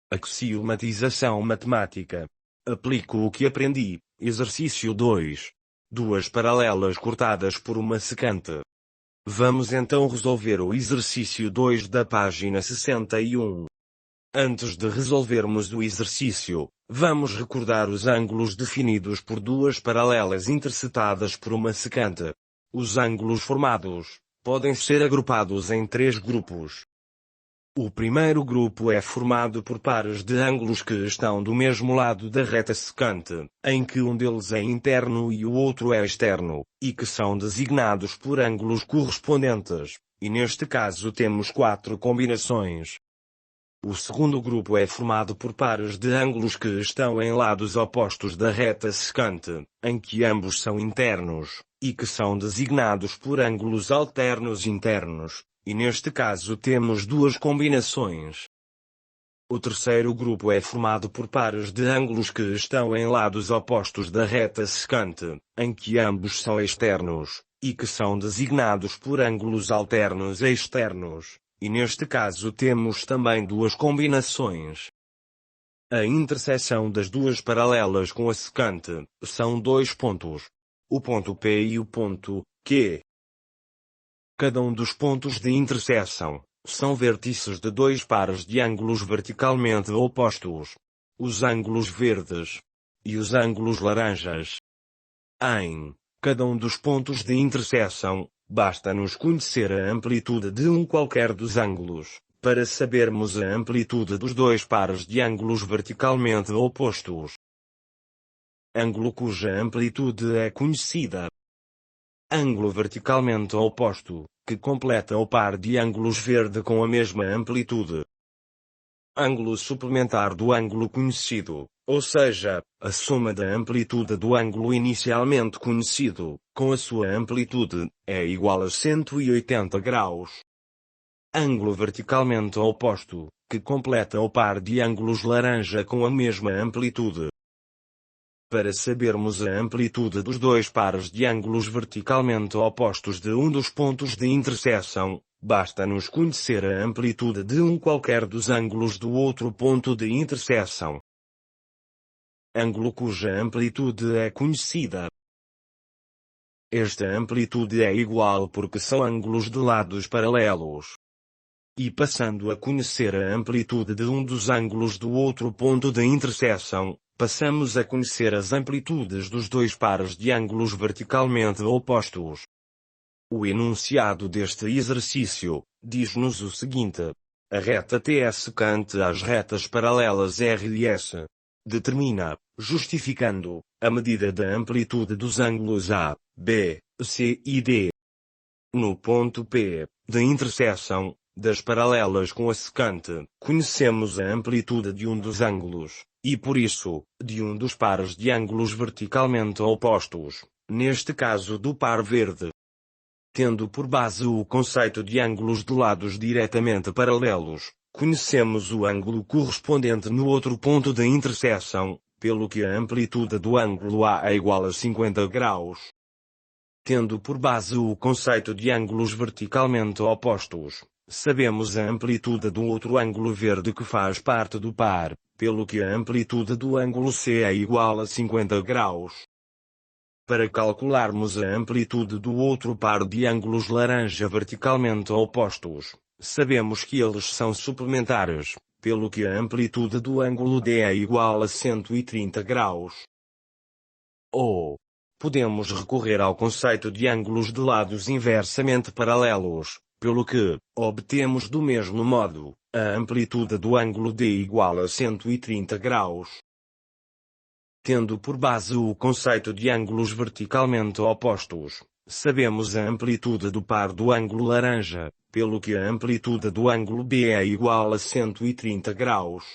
Axiomatização matemática. Aplico o que aprendi. Exercício 2. Duas paralelas cortadas por uma secante. Vamos então resolver o exercício 2 da página 61. Antes de resolvermos o exercício, vamos recordar os ângulos definidos por duas paralelas intersetadas por uma secante. Os ângulos formados podem ser agrupados em três grupos. O primeiro grupo é formado por pares de ângulos que estão do mesmo lado da reta secante, em que um deles é interno e o outro é externo, e que são designados por ângulos correspondentes, e neste caso temos quatro combinações. O segundo grupo é formado por pares de ângulos que estão em lados opostos da reta secante, em que ambos são internos, e que são designados por ângulos alternos internos, e neste caso temos duas combinações. O terceiro grupo é formado por pares de ângulos que estão em lados opostos da reta secante, em que ambos são externos, e que são designados por ângulos alternos externos, e neste caso temos também duas combinações. A interseção das duas paralelas com a secante são dois pontos, o ponto P e o ponto Q. Cada um dos pontos de interseção são vértices de dois pares de ângulos verticalmente opostos, os ângulos verdes e os ângulos laranjas. Em cada um dos pontos de interseção, basta-nos conhecer a amplitude de um qualquer dos ângulos, para sabermos a amplitude dos dois pares de ângulos verticalmente opostos. Ângulo cuja amplitude é conhecida. Ângulo verticalmente oposto, que completa o par de ângulos verde com a mesma amplitude. Ângulo suplementar do ângulo conhecido, ou seja, a soma da amplitude do ângulo inicialmente conhecido, com a sua amplitude, é igual a 180 graus. Ângulo verticalmente oposto, que completa o par de ângulos laranja com a mesma amplitude. Para sabermos a amplitude dos dois pares de ângulos verticalmente opostos de um dos pontos de interseção, basta-nos conhecer a amplitude de um qualquer dos ângulos do outro ponto de interseção. Ângulo cuja amplitude é conhecida. Esta amplitude é igual porque são ângulos de lados paralelos. E passando a conhecer a amplitude de um dos ângulos do outro ponto de interseção, passamos a conhecer as amplitudes dos dois pares de ângulos verticalmente opostos. O enunciado deste exercício diz-nos o seguinte: a reta T é secante às retas paralelas R e S. Determina, justificando, a medida da amplitude dos ângulos A, B, C e D. No ponto P, de interseção das paralelas com a secante, conhecemos a amplitude de um dos ângulos, e por isso, de um dos pares de ângulos verticalmente opostos, neste caso do par verde. Tendo por base o conceito de ângulos de lados diretamente paralelos, conhecemos o ângulo correspondente no outro ponto de interseção, pelo que a amplitude do ângulo A é igual a 50 graus. Tendo por base o conceito de ângulos verticalmente opostos, sabemos a amplitude do outro ângulo verde que faz parte do par, pelo que a amplitude do ângulo C é igual a 50 graus. Para calcularmos a amplitude do outro par de ângulos laranja verticalmente opostos, sabemos que eles são suplementares, pelo que a amplitude do ângulo D é igual a 130 graus. Ou podemos recorrer ao conceito de ângulos de lados inversamente paralelos, pelo que obtemos do mesmo modo a amplitude do ângulo D igual a 130 graus. Tendo por base o conceito de ângulos verticalmente opostos, sabemos a amplitude do par do ângulo laranja, pelo que a amplitude do ângulo B é igual a 130 graus.